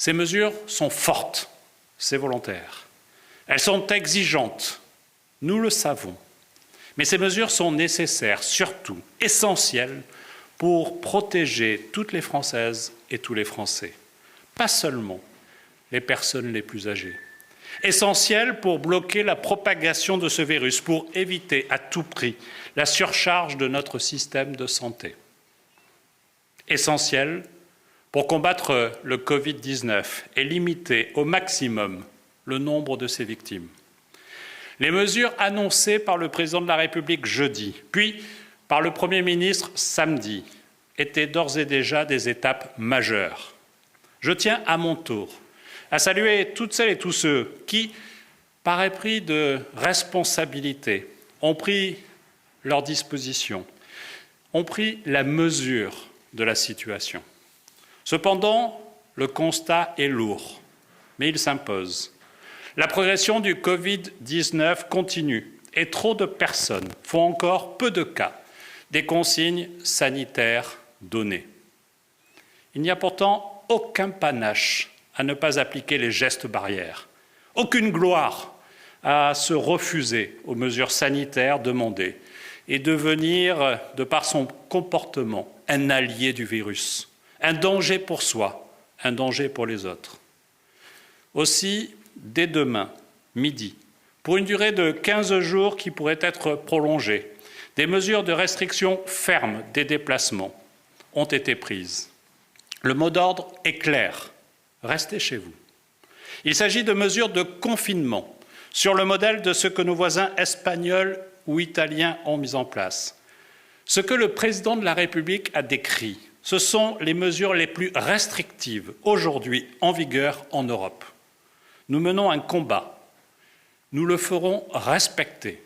Ces mesures sont fortes, c'est volontaire. Elles sont exigeantes, nous le savons. Mais ces mesures sont nécessaires, surtout essentielles, pour protéger toutes les Françaises et tous les Français, pas seulement les personnes les plus âgées. Essentielles pour bloquer la propagation de ce virus, pour éviter à tout prix la surcharge de notre système de santé. Essentielles pour combattre le Covid-19 et limiter au maximum le nombre de ses victimes. Les mesures annoncées par le Président de la République jeudi, puis par le Premier ministre samedi, étaient d'ores et déjà des étapes majeures. Je tiens à mon tour à saluer toutes celles et tous ceux qui, par épris de responsabilité, ont pris leurs dispositions, ont pris la mesure de la situation. Cependant, le constat est lourd, mais il s'impose. La progression du Covid-19 continue et trop de personnes font encore peu de cas des consignes sanitaires données. Il n'y a pourtant aucun panache à ne pas appliquer les gestes barrières, aucune gloire à se refuser aux mesures sanitaires demandées et devenir, de par son comportement, un allié du virus, un danger pour soi, un danger pour les autres. Aussi, dès demain, midi, pour une durée de 15 jours qui pourrait être prolongée, des mesures de restriction fermes des déplacements ont été prises. Le mot d'ordre est clair, restez chez vous. Il s'agit de mesures de confinement, sur le modèle de ce que nos voisins espagnols ou italiens ont mis en place. Ce que le Président de la République a décrit, ce sont les mesures les plus restrictives aujourd'hui en vigueur en Europe. Nous menons un combat. Nous le ferons respecter.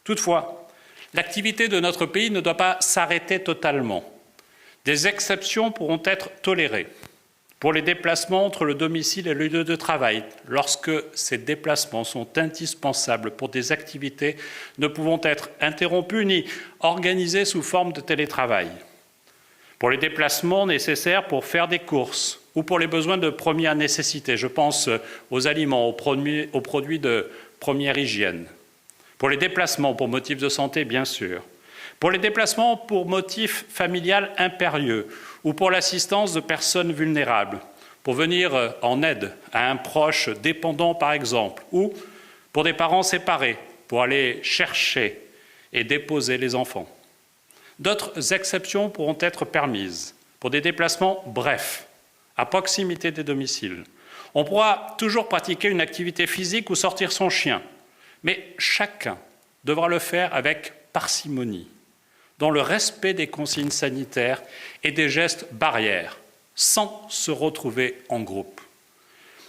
Toutefois, l'activité de notre pays ne doit pas s'arrêter totalement. Des exceptions pourront être tolérées pour les déplacements entre le domicile et le lieu de travail, lorsque ces déplacements sont indispensables pour des activités ne pouvant être interrompues ni organisées sous forme de télétravail. Pour les déplacements nécessaires pour faire des courses ou pour les besoins de première nécessité, je pense aux aliments, aux produits de première hygiène. Pour les déplacements pour motifs de santé, bien sûr. Pour les déplacements pour motif familial impérieux ou pour l'assistance de personnes vulnérables, pour venir en aide à un proche dépendant par exemple, ou pour des parents séparés, pour aller chercher et déposer les enfants. D'autres exceptions pourront être permises pour des déplacements brefs, à proximité des domiciles. On pourra toujours pratiquer une activité physique ou sortir son chien, mais chacun devra le faire avec parcimonie, dans le respect des consignes sanitaires et des gestes barrières, sans se retrouver en groupe.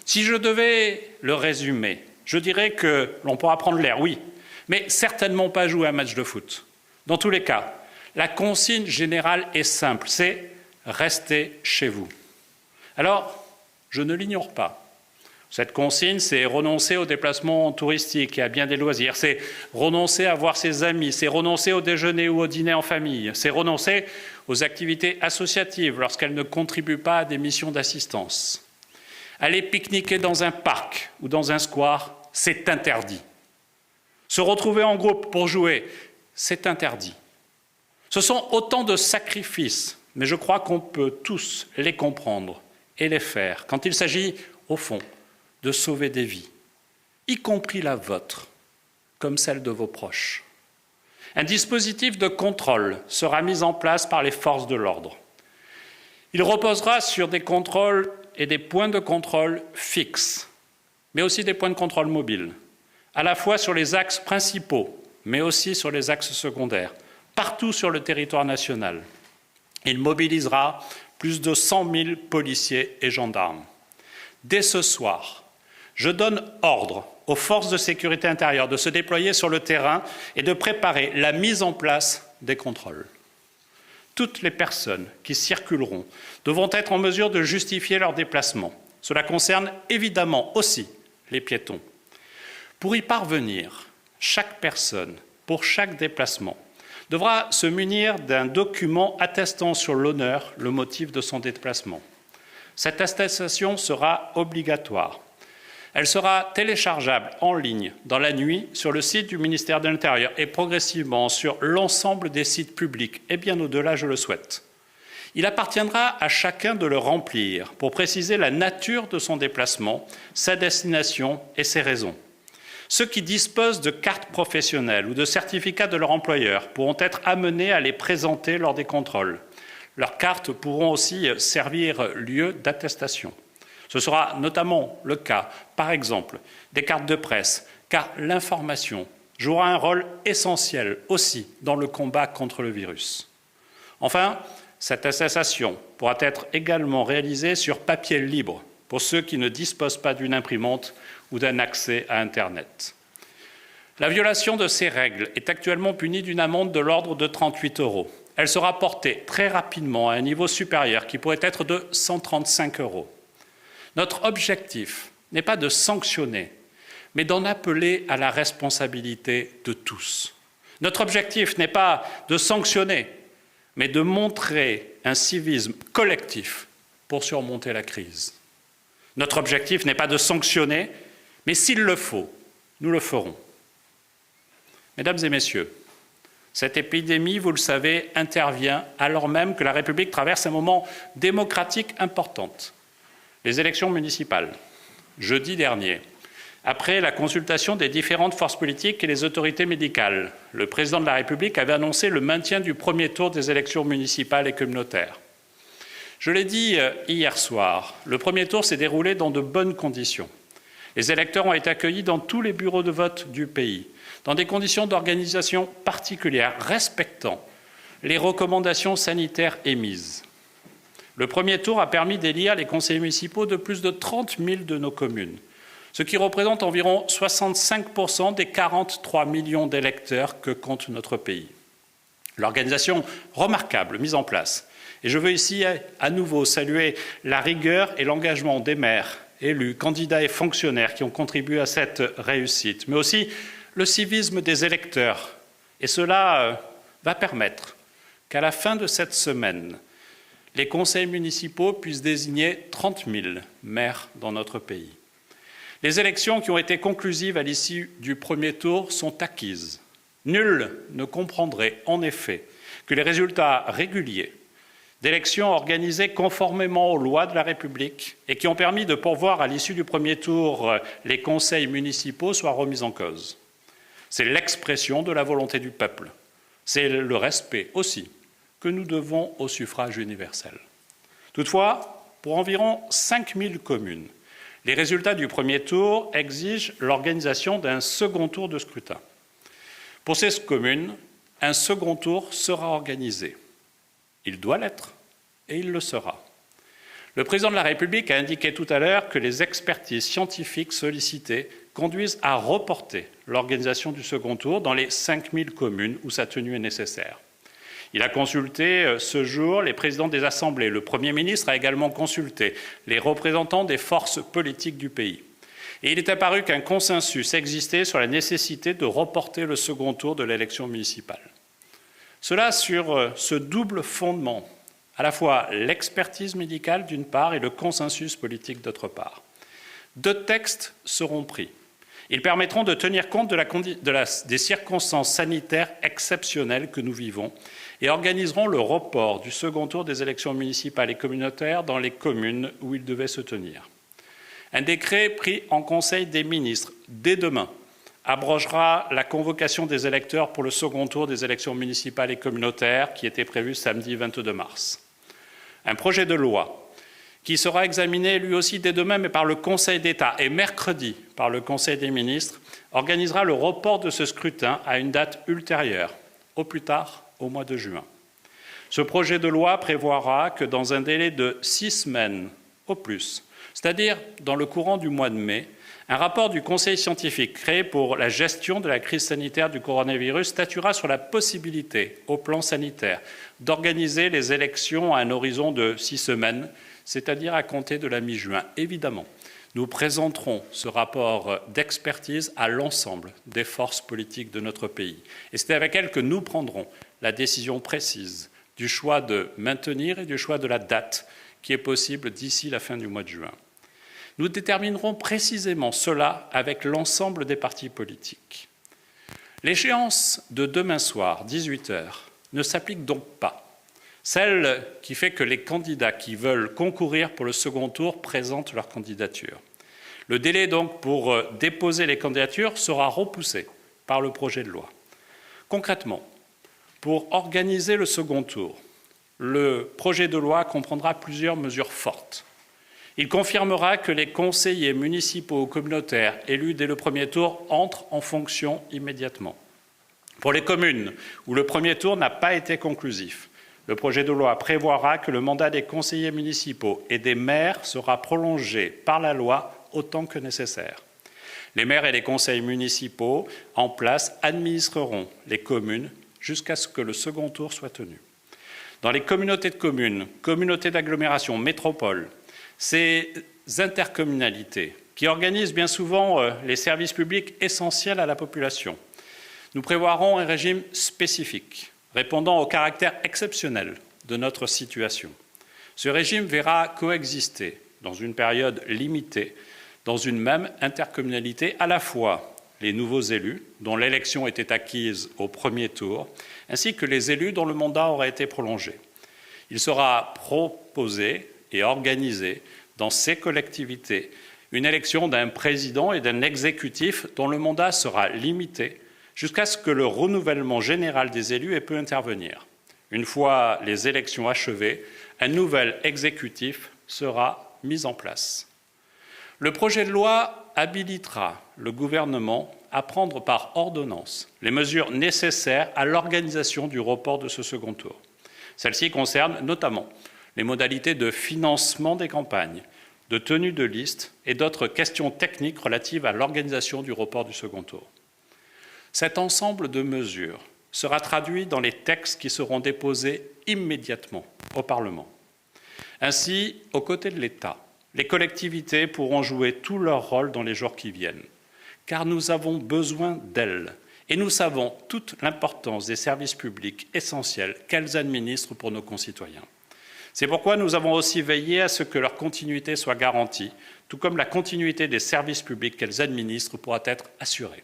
Si je devais le résumer, je dirais que l'on pourra prendre l'air, oui, mais certainement pas jouer un match de foot. Dans tous les cas, la consigne générale est simple, c'est « rester chez vous ». Alors, je ne l'ignore pas. Cette consigne, c'est renoncer aux déplacements touristiques et à bien des loisirs, c'est renoncer à voir ses amis, c'est renoncer au déjeuner ou au dîner en famille, c'est renoncer aux activités associatives lorsqu'elles ne contribuent pas à des missions d'assistance. Aller pique-niquer dans un parc ou dans un square, c'est interdit. Se retrouver en groupe pour jouer, c'est interdit. Ce sont autant de sacrifices, mais je crois qu'on peut tous les comprendre et les faire quand il s'agit, au fond, de sauver des vies, y compris la vôtre, comme celle de vos proches. Un dispositif de contrôle sera mis en place par les forces de l'ordre. Il reposera sur des contrôles et des points de contrôle fixes, mais aussi des points de contrôle mobiles, à la fois sur les axes principaux, mais aussi sur les axes secondaires, partout sur le territoire national. Il mobilisera plus de 100 000 policiers et gendarmes. Dès ce soir, je donne ordre aux forces de sécurité intérieure de se déployer sur le terrain et de préparer la mise en place des contrôles. Toutes les personnes qui circuleront devront être en mesure de justifier leur déplacement. Cela concerne évidemment aussi les piétons. Pour y parvenir, chaque personne, pour chaque déplacement, devra se munir d'un document attestant sur l'honneur le motif de son déplacement. Cette attestation sera obligatoire. Elle sera téléchargeable en ligne dans la nuit sur le site du ministère de l'Intérieur et progressivement sur l'ensemble des sites publics et bien au-delà, je le souhaite. Il appartiendra à chacun de le remplir pour préciser la nature de son déplacement, sa destination et ses raisons. Ceux qui disposent de cartes professionnelles ou de certificats de leur employeur pourront être amenés à les présenter lors des contrôles. Leurs cartes pourront aussi servir lieu d'attestation. Ce sera notamment le cas, par exemple, des cartes de presse, car l'information jouera un rôle essentiel aussi dans le combat contre le virus. Enfin, cette attestation pourra être également réalisée sur papier libre pour ceux qui ne disposent pas d'une imprimante ou d'un accès à Internet. La violation de ces règles est actuellement punie d'une amende de l'ordre de 38 €. Elle sera portée très rapidement à un niveau supérieur qui pourrait être de 135 €. Notre objectif n'est pas de sanctionner, mais d'en appeler à la responsabilité de tous. Notre objectif n'est pas de sanctionner, mais de montrer un civisme collectif pour surmonter la crise. Notre objectif n'est pas de sanctionner, mais s'il le faut, nous le ferons. Mesdames et messieurs, cette épidémie, vous le savez, intervient alors même que la République traverse un moment démocratique important. Les élections municipales, jeudi dernier, après la consultation des différentes forces politiques et les autorités médicales, le président de la République avait annoncé le maintien du premier tour des élections municipales et communautaires. Je l'ai dit hier soir, le premier tour s'est déroulé dans de bonnes conditions. Les électeurs ont été accueillis dans tous les bureaux de vote du pays, dans des conditions d'organisation particulières, respectant les recommandations sanitaires émises. Le premier tour a permis d'élire les conseillers municipaux de plus de 30 000 de nos communes, ce qui représente environ 65% des 43 millions d'électeurs que compte notre pays. L'organisation remarquable mise en place, et je veux ici à nouveau saluer la rigueur et l'engagement des maires, élus, candidats et fonctionnaires qui ont contribué à cette réussite, mais aussi le civisme des électeurs. Et cela va permettre qu'à la fin de cette semaine, les conseils municipaux puissent désigner 30 000 maires dans notre pays. Les élections qui ont été conclusives à l'issue du premier tour sont acquises. Nul ne comprendrait en effet que les résultats réguliers d'élections organisées conformément aux lois de la République et qui ont permis de pourvoir à l'issue du premier tour les conseils municipaux soient remis en cause. C'est l'expression de la volonté du peuple. C'est le respect aussi que nous devons au suffrage universel. Toutefois, pour environ 5 000 communes, les résultats du premier tour exigent l'organisation d'un second tour de scrutin. Pour ces communes, un second tour sera organisé. Il doit l'être et il le sera. Le président de la République a indiqué tout à l'heure que les expertises scientifiques sollicitées conduisent à reporter l'organisation du second tour dans les 5 000 communes où sa tenue est nécessaire. Il a consulté ce jour les présidents des assemblées. Le Premier ministre a également consulté les représentants des forces politiques du pays. Et il est apparu qu'un consensus existait sur la nécessité de reporter le second tour de l'élection municipale. Cela sur ce double fondement, à la fois l'expertise médicale d'une part et le consensus politique d'autre part. 2 textes seront pris. Ils permettront de tenir compte des circonstances sanitaires exceptionnelles que nous vivons et organiseront le report du second tour des élections municipales et communautaires dans les communes où il devait se tenir. Un décret pris en Conseil des ministres dès demain abrogera la convocation des électeurs pour le second tour des élections municipales et communautaires qui était prévu samedi 22 mars. Un projet de loi qui sera examiné lui aussi dès demain, mais par le Conseil d'État et mercredi par le Conseil des ministres, organisera le report de ce scrutin à une date ultérieure, au plus tard au mois de juin. Ce projet de loi prévoira que dans un délai de 6 semaines au plus, c'est-à-dire dans le courant du mois de mai, un rapport du Conseil scientifique créé pour la gestion de la crise sanitaire du coronavirus statuera sur la possibilité, au plan sanitaire, d'organiser les élections à un horizon de 6 semaines, c'est-à-dire à compter de la mi-juin. Évidemment, nous présenterons ce rapport d'expertise à l'ensemble des forces politiques de notre pays. Et c'est avec elles que nous prendrons la décision précise du choix de maintenir et du choix de la date qui est possible d'ici la fin du mois de juin. Nous déterminerons précisément cela avec l'ensemble des partis politiques. L'échéance de demain soir, 18h, ne s'applique donc pas. Celle qui fait que les candidats qui veulent concourir pour le second tour présentent leur candidature. Le délai donc pour déposer les candidatures sera repoussé par le projet de loi. Concrètement, pour organiser le second tour, le projet de loi comprendra plusieurs mesures fortes. Il confirmera que les conseillers municipaux ou communautaires élus dès le premier tour entrent en fonction immédiatement. Pour les communes où le premier tour n'a pas été conclusif, le projet de loi prévoira que le mandat des conseillers municipaux et des maires sera prolongé par la loi autant que nécessaire. Les maires et les conseils municipaux en place administreront les communes jusqu'à ce que le second tour soit tenu. Dans les communautés de communes, communautés d'agglomération, métropoles, ces intercommunalités qui organisent bien souvent les services publics essentiels à la population, nous prévoirons un régime spécifique répondant au caractère exceptionnel de notre situation. Ce régime verra coexister, dans une période limitée, dans une même intercommunalité, à la fois les nouveaux élus, dont l'élection était acquise au premier tour, ainsi que les élus dont le mandat aurait été prolongé. Il sera proposé et organisé dans ces collectivités une élection d'un président et d'un exécutif dont le mandat sera limité jusqu'à ce que le renouvellement général des élus ait pu intervenir. Une fois les élections achevées, un nouvel exécutif sera mis en place. Le projet de loi habilitera le gouvernement à prendre par ordonnance les mesures nécessaires à l'organisation du report de ce second tour. Celles-ci concernent notamment les modalités de financement des campagnes, de tenue de liste et d'autres questions techniques relatives à l'organisation du report du second tour. Cet ensemble de mesures sera traduit dans les textes qui seront déposés immédiatement au Parlement. Ainsi, aux côtés de l'État, les collectivités pourront jouer tout leur rôle dans les jours qui viennent, car nous avons besoin d'elles et nous savons toute l'importance des services publics essentiels qu'elles administrent pour nos concitoyens. C'est pourquoi nous avons aussi veillé à ce que leur continuité soit garantie, tout comme la continuité des services publics qu'elles administrent pourra être assurée.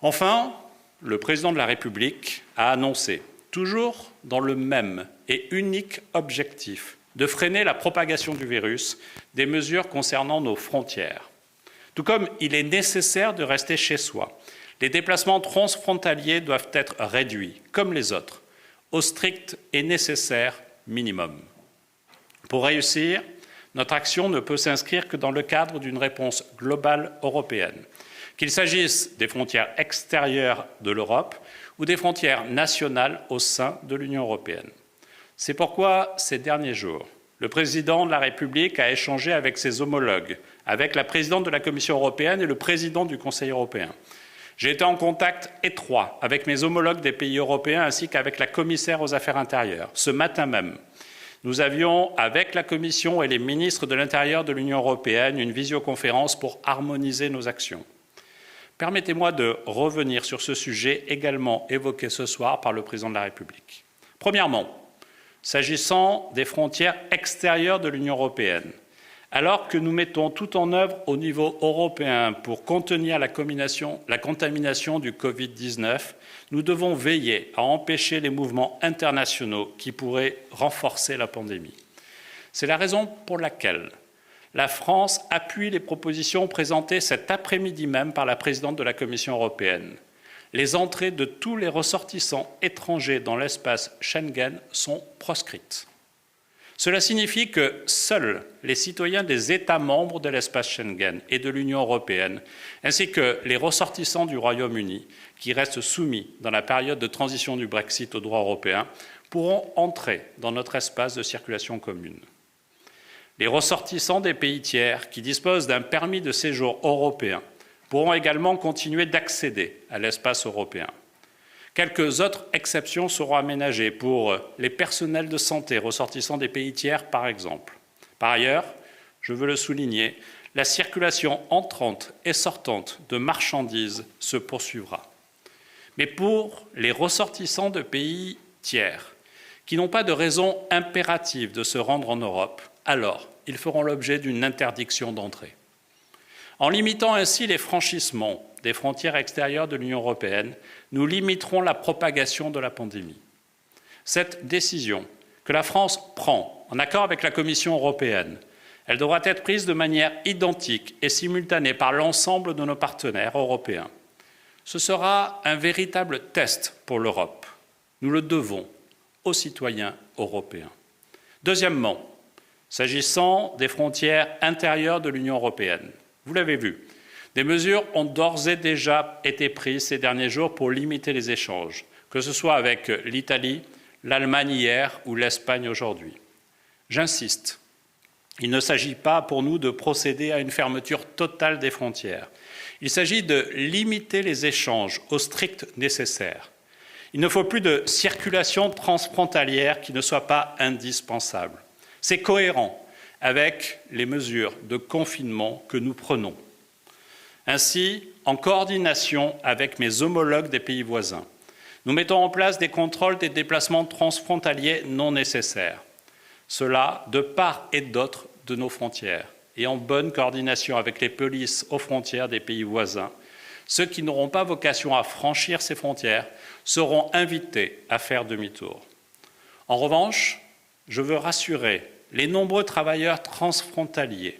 Enfin, le président de la République a annoncé, toujours dans le même et unique objectif de freiner la propagation du virus, des mesures concernant nos frontières. Tout comme il est nécessaire de rester chez soi, les déplacements transfrontaliers doivent être réduits, comme les autres, au strict et nécessaire minimum. Pour réussir, notre action ne peut s'inscrire que dans le cadre d'une réponse globale européenne, qu'il s'agisse des frontières extérieures de l'Europe ou des frontières nationales au sein de l'Union européenne. C'est pourquoi, ces derniers jours, le président de la République a échangé avec ses homologues, avec la présidente de la Commission européenne et le président du Conseil européen. J'ai été en contact étroit avec mes homologues des pays européens ainsi qu'avec la commissaire aux Affaires intérieures. Ce matin même, nous avions, avec la Commission et les ministres de l'Intérieur de l'Union européenne, une visioconférence pour harmoniser nos actions. Permettez-moi de revenir sur ce sujet également évoqué ce soir par le président de la République. Premièrement, s'agissant des frontières extérieures de l'Union européenne, alors que nous mettons tout en œuvre au niveau européen pour contenir la contamination du Covid-19, nous devons veiller à empêcher les mouvements internationaux qui pourraient renforcer la pandémie. C'est la raison pour laquelle la France appuie les propositions présentées cet après-midi même par la présidente de la Commission européenne. Les entrées de tous les ressortissants étrangers dans l'espace Schengen sont proscrites. Cela signifie que seuls les citoyens des États membres de l'espace Schengen et de l'Union européenne, ainsi que les ressortissants du Royaume-Uni, qui restent soumis dans la période de transition du Brexit au droit européen, pourront entrer dans notre espace de circulation commune. Les ressortissants des pays tiers qui disposent d'un permis de séjour européen pourront également continuer d'accéder à l'espace européen. Quelques autres exceptions seront aménagées pour les personnels de santé ressortissants des pays tiers, par exemple. Par ailleurs, je veux le souligner, la circulation entrante et sortante de marchandises se poursuivra. Mais pour les ressortissants de pays tiers qui n'ont pas de raison impérative de se rendre en Europe, alors ils feront l'objet d'une interdiction d'entrée. En limitant ainsi les franchissements des frontières extérieures de l'Union européenne, nous limiterons la propagation de la pandémie. Cette décision que la France prend en accord avec la Commission européenne, elle devra être prise de manière identique et simultanée par l'ensemble de nos partenaires européens. Ce sera un véritable test pour l'Europe. Nous le devons aux citoyens européens. Deuxièmement, s'agissant des frontières intérieures de l'Union européenne, vous l'avez vu, des mesures ont d'ores et déjà été prises ces derniers jours pour limiter les échanges, que ce soit avec l'Italie, l'Allemagne hier ou l'Espagne aujourd'hui. J'insiste, il ne s'agit pas pour nous de procéder à une fermeture totale des frontières. Il s'agit de limiter les échanges au strict nécessaire. Il ne faut plus de circulation transfrontalière qui ne soit pas indispensable. C'est cohérent avec les mesures de confinement que nous prenons. Ainsi, en coordination avec mes homologues des pays voisins, nous mettons en place des contrôles des déplacements transfrontaliers non nécessaires. Cela de part et d'autre de nos frontières et en bonne coordination avec les polices aux frontières des pays voisins. Ceux qui n'auront pas vocation à franchir ces frontières seront invités à faire demi-tour. En revanche, je veux rassurer les nombreux travailleurs transfrontaliers.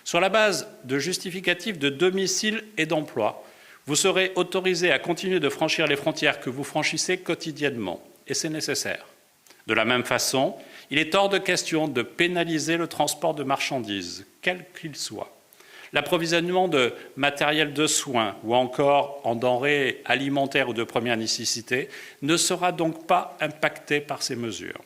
Sur la base de justificatifs de domicile et d'emploi, vous serez autorisés à continuer de franchir les frontières que vous franchissez quotidiennement, et c'est nécessaire. De la même façon, il est hors de question de pénaliser le transport de marchandises, quel qu'il soit. L'approvisionnement de matériel de soins ou encore en denrées alimentaires ou de première nécessité ne sera donc pas impacté par ces mesures.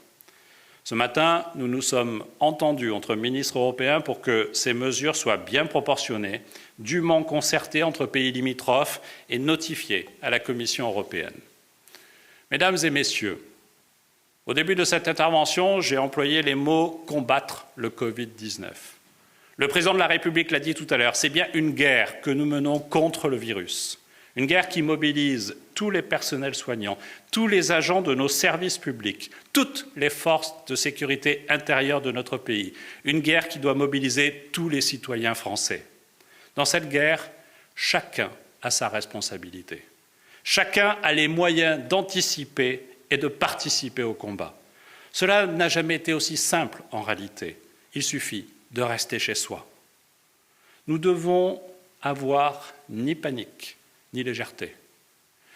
Ce matin, nous nous sommes entendus entre ministres européens pour que ces mesures soient bien proportionnées, dûment concertées entre pays limitrophes et notifiées à la Commission européenne. Mesdames et messieurs, au début de cette intervention, j'ai employé les mots « combattre le Covid-19 ». Le président de la République l'a dit tout à l'heure, c'est bien une guerre que nous menons contre le virus. Une guerre qui mobilise tous les personnels soignants, tous les agents de nos services publics, toutes les forces de sécurité intérieure de notre pays. Une guerre qui doit mobiliser tous les citoyens français. Dans cette guerre, chacun a sa responsabilité. Chacun a les moyens d'anticiper et de participer au combat. Cela n'a jamais été aussi simple en réalité. Il suffit de rester chez soi. Nous devons avoir ni panique, ni légèreté.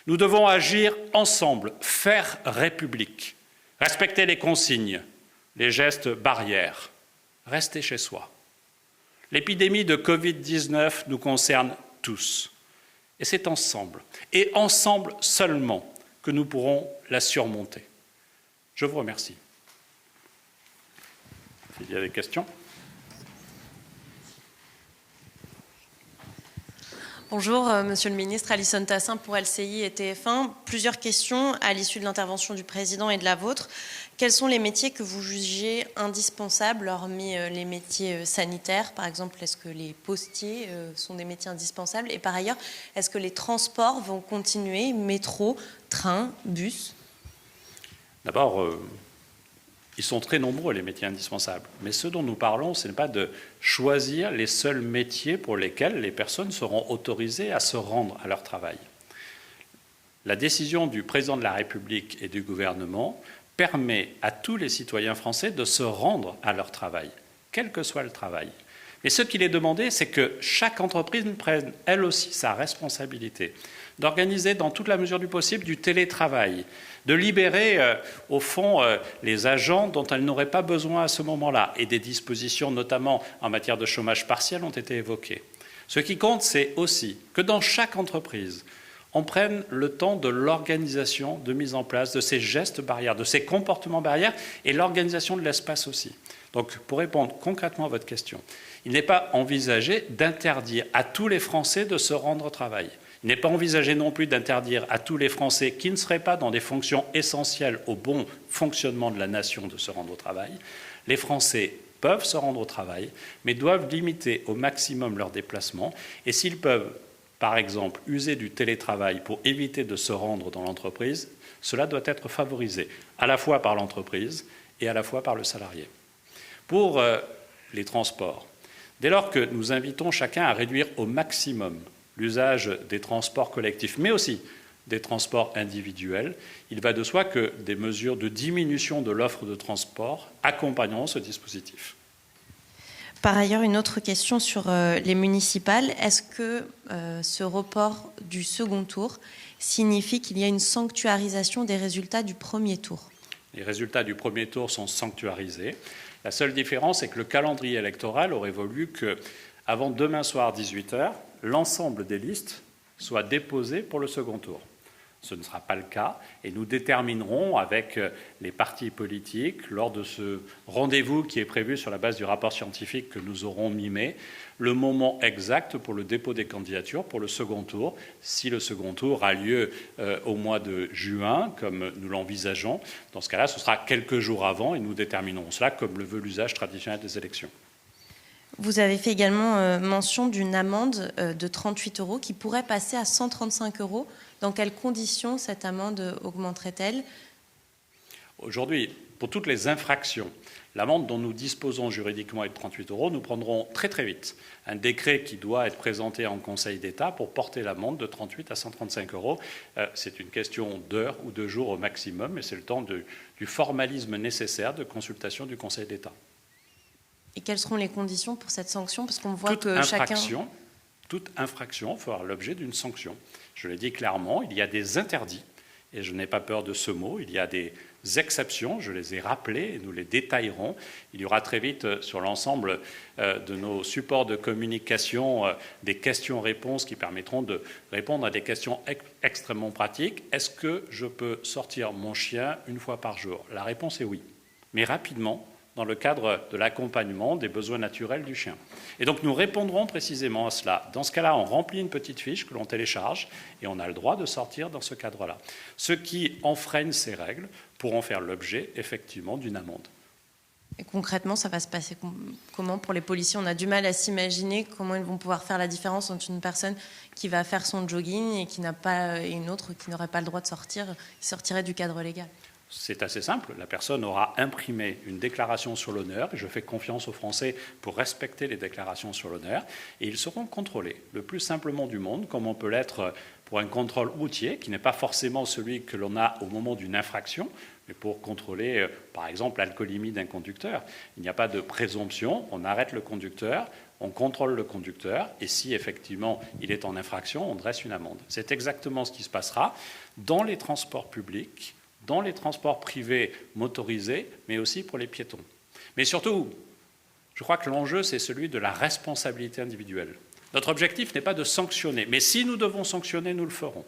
Nous devons agir ensemble, faire République, respecter les consignes, les gestes barrières, rester chez soi. L'épidémie de Covid-19 nous concerne tous. Et c'est ensemble, et ensemble seulement, que nous pourrons la surmonter. Je vous remercie. S'il y a des questions. Bonjour, Monsieur le Ministre. Alison Tassin pour LCI et TF1. Plusieurs questions à l'issue de l'intervention du Président et de la vôtre. Quels sont les métiers que vous jugez indispensables, hormis les métiers sanitaires? Par exemple, est-ce que les postiers sont des métiers indispensables? Et par ailleurs, est-ce que les transports vont continuer, métro, train, bus? D'abord, ils sont très nombreux, les métiers indispensables. Mais ce dont nous parlons, ce n'est pas de choisir les seuls métiers pour lesquels les personnes seront autorisées à se rendre à leur travail. La décision du Président de la République et du gouvernement permet à tous les citoyens français de se rendre à leur travail, quel que soit le travail. Mais ce qu'il est demandé, c'est que chaque entreprise prenne, elle aussi, sa responsabilité, d'organiser dans toute la mesure du possible du télétravail, de libérer, au fond, les agents dont elle n'aurait pas besoin à ce moment-là. Et des dispositions, notamment en matière de chômage partiel, ont été évoquées. Ce qui compte, c'est aussi que dans chaque entreprise, on prenne le temps de l'organisation, de mise en place de ces gestes barrières, de ces comportements barrières et l'organisation de l'espace aussi. Donc, pour répondre concrètement à votre question, il n'est pas envisagé d'interdire à tous les Français de se rendre au travail. Il n'est pas envisagé non plus d'interdire à tous les Français qui ne seraient pas dans des fonctions essentielles au bon fonctionnement de la nation de se rendre au travail. Les Français peuvent se rendre au travail, mais doivent limiter au maximum leurs déplacements. Et s'ils peuvent par exemple, user du télétravail pour éviter de se rendre dans l'entreprise, cela doit être favorisé, à la fois par l'entreprise et à la fois par le salarié. Pour les transports, dès lors que nous invitons chacun à réduire au maximum l'usage des transports collectifs, mais aussi des transports individuels, il va de soi que des mesures de diminution de l'offre de transport accompagneront ce dispositif. Par ailleurs, une autre question sur les municipales. Est-ce que ce report du second tour signifie qu'il y a une sanctuarisation des résultats du premier tour ? Les résultats du premier tour sont sanctuarisés. La seule différence est que le calendrier électoral aurait voulu qu'avant demain soir 18h, l'ensemble des listes soient déposées pour le second tour. Ce ne sera pas le cas et nous déterminerons avec les partis politiques, lors de ce rendez-vous qui est prévu sur la base du rapport scientifique que nous aurons mi-mai, le moment exact pour le dépôt des candidatures pour le second tour. Si le second tour a lieu au mois de juin, comme nous l'envisageons, dans ce cas-là, ce sera quelques jours avant et nous déterminerons cela comme le veut l'usage traditionnel des élections. Vous avez fait également mention d'une amende de 38 € qui pourrait passer à 135 €. Dans quelles conditions cette amende augmenterait-elle ? Aujourd'hui, pour toutes les infractions, l'amende dont nous disposons juridiquement est de 38 €. Nous prendrons très très vite un décret qui doit être présenté en Conseil d'État pour porter l'amende de 38 à 135 €. C'est une question d'heures ou de jours au maximum, et c'est le temps du formalisme nécessaire de consultation du Conseil d'État. Et quelles seront les conditions pour cette sanction ? Parce qu'on voit que chacun... Toute infraction fera l'objet d'une sanction. Je l'ai dit clairement, il y a des interdits, et je n'ai pas peur de ce mot, il y a des exceptions, je les ai rappelées, et nous les détaillerons. Il y aura très vite sur l'ensemble de nos supports de communication des questions-réponses qui permettront de répondre à des questions extrêmement pratiques. Est-ce que je peux sortir mon chien une fois par jour ? La réponse est oui, mais rapidement, dans le cadre de l'accompagnement des besoins naturels du chien. Et donc nous répondrons précisément à cela. Dans ce cas-là, on remplit une petite fiche que l'on télécharge et on a le droit de sortir dans ce cadre-là. Ceux qui enfreignent ces règles pourront faire l'objet, effectivement, d'une amende. Et concrètement, ça va se passer comment pour les policiers ? On a du mal à s'imaginer comment ils vont pouvoir faire la différence entre une personne qui va faire son jogging et qui n'a pas, et une autre qui n'aurait pas le droit de sortir, qui sortirait du cadre légal. C'est assez simple. La personne aura imprimé une déclaration sur l'honneur, et je fais confiance aux Français pour respecter les déclarations sur l'honneur, et ils seront contrôlés le plus simplement du monde, comme on peut l'être pour un contrôle routier, qui n'est pas forcément celui que l'on a au moment d'une infraction, mais pour contrôler, par exemple, l'alcoolémie d'un conducteur. Il n'y a pas de présomption, on arrête le conducteur, on contrôle le conducteur, et si effectivement il est en infraction, on dresse une amende. C'est exactement ce qui se passera dans les transports publics, dans les transports privés motorisés, mais aussi pour les piétons. Mais surtout, je crois que l'enjeu, c'est celui de la responsabilité individuelle. Notre objectif n'est pas de sanctionner, mais si nous devons sanctionner, nous le ferons.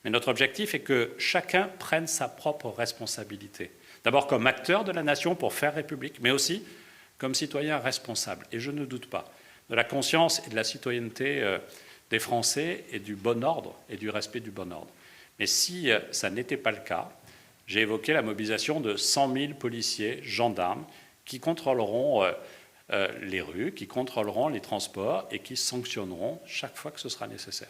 Mais notre objectif est que chacun prenne sa propre responsabilité. D'abord comme acteur de la nation pour faire République, mais aussi comme citoyen responsable. Et je ne doute pas de la conscience et de la citoyenneté des Français et du bon ordre et du respect du bon ordre. Mais si ça n'était pas le cas, j'ai évoqué la mobilisation de 100 000 policiers, gendarmes, qui contrôleront les rues, qui contrôleront les transports et qui sanctionneront chaque fois que ce sera nécessaire.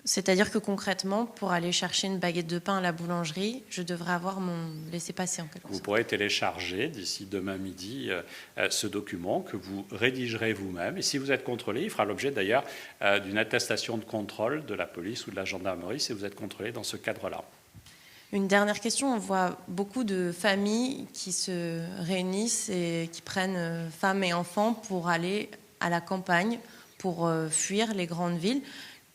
C'est-à-dire que concrètement, pour aller chercher une baguette de pain à la boulangerie, je devrais avoir mon laissez-passer en quelque sorte. Vous pourrez télécharger d'ici demain midi ce document que vous rédigerez vous-même. Et si vous êtes contrôlé, il fera l'objet d'ailleurs d'une attestation de contrôle de la police ou de la gendarmerie si vous êtes contrôlé dans ce cadre-là. Une dernière question, on voit beaucoup de familles qui se réunissent et qui prennent femmes et enfants pour aller à la campagne, pour fuir les grandes villes.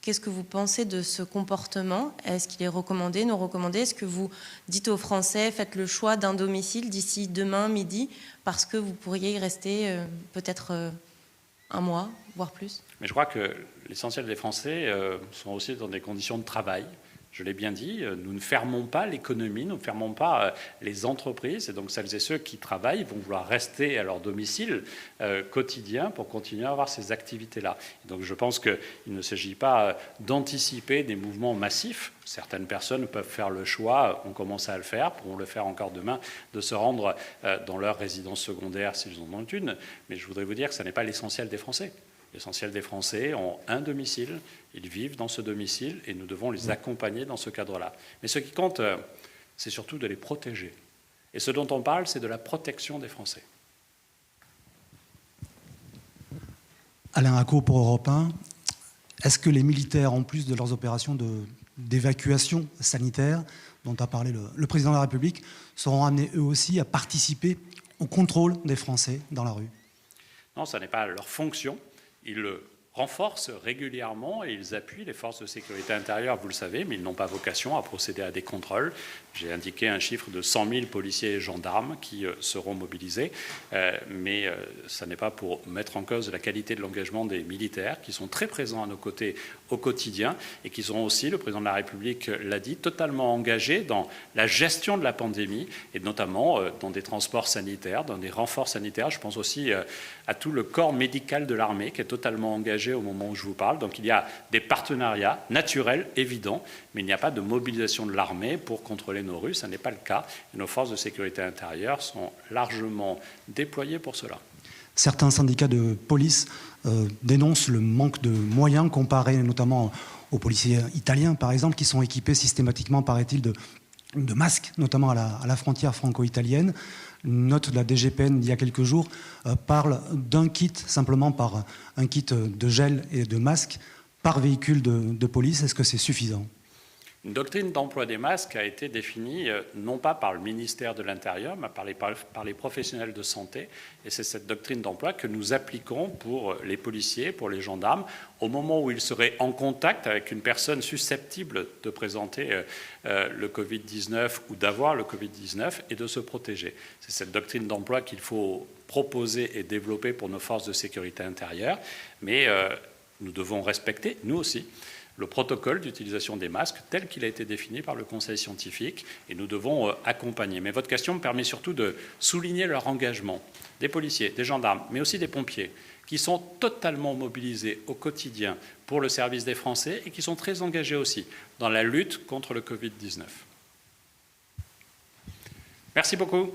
Qu'est-ce que vous pensez de ce comportement ? Est-ce qu'il est recommandé, non recommandé ? Est-ce que vous dites aux Français, faites le choix d'un domicile d'ici demain midi, parce que vous pourriez y rester peut-être un mois, voire plus ? Mais je crois que l'essentiel des Français sont aussi dans des conditions de travail. Je l'ai bien dit, nous ne fermons pas l'économie, nous ne fermons pas les entreprises, et donc celles et ceux qui travaillent vont vouloir rester à leur domicile quotidien pour continuer à avoir ces activités-là. Et donc je pense qu'il ne s'agit pas d'anticiper des mouvements massifs. Certaines personnes peuvent faire le choix, on commence à le faire, pourront le faire encore demain, de se rendre dans leur résidence secondaire s'ils en ont une, mais je voudrais vous dire que ce n'est pas l'essentiel des Français. L'essentiel des Français ont un domicile, ils vivent dans ce domicile et nous devons les accompagner dans ce cadre-là. Mais ce qui compte, c'est surtout de les protéger. Et ce dont on parle, c'est de la protection des Français. Alain Acco pour Europe 1. Est-ce que les militaires, en plus de leurs opérations d'évacuation sanitaire, dont a parlé le président de la République, seront amenés eux aussi à participer au contrôle des Français dans la rue? Non, ce n'est pas leur fonction. Ils le renforcent régulièrement et ils appuient les forces de sécurité intérieure, vous le savez, mais ils n'ont pas vocation à procéder à des contrôles. J'ai indiqué un chiffre de 100 000 policiers et gendarmes qui seront mobilisés, mais ça n'est pas pour mettre en cause la qualité de l'engagement des militaires qui sont très présents à nos côtés au quotidien et qui seront aussi, le président de la République l'a dit, totalement engagés dans la gestion de la pandémie et notamment dans des transports sanitaires, dans des renforts sanitaires. Je pense aussi à tout le corps médical de l'armée qui est totalement engagé au moment où je vous parle. Donc il y a des partenariats naturels, évidents, mais il n'y a pas de mobilisation de l'armée pour contrôler nos rues, ça n'est pas le cas. Et nos forces de sécurité intérieure sont largement déployées pour cela. Certains syndicats de police dénoncent le manque de moyens comparé notamment aux policiers italiens, par exemple, qui sont équipés systématiquement, paraît-il, de masques, notamment à la frontière franco-italienne. Une note de la DGPN d'il y a quelques jours parle d'un kit, simplement par un kit de gel et de masques par véhicule de police. Est-ce que c'est suffisant ? Une doctrine d'emploi des masques a été définie non pas par le ministère de l'Intérieur, mais par les professionnels de santé. Et c'est cette doctrine d'emploi que nous appliquons pour les policiers, pour les gendarmes, au moment où ils seraient en contact avec une personne susceptible de présenter le Covid-19 ou d'avoir le Covid-19 et de se protéger. C'est cette doctrine d'emploi qu'il faut proposer et développer pour nos forces de sécurité intérieure. Mais nous devons respecter, nous aussi, le protocole d'utilisation des masques tel qu'il a été défini par le Conseil scientifique et nous devons accompagner. Mais votre question me permet surtout de souligner leur engagement, des policiers, des gendarmes, mais aussi des pompiers, qui sont totalement mobilisés au quotidien pour le service des Français et qui sont très engagés aussi dans la lutte contre le Covid-19. Merci beaucoup.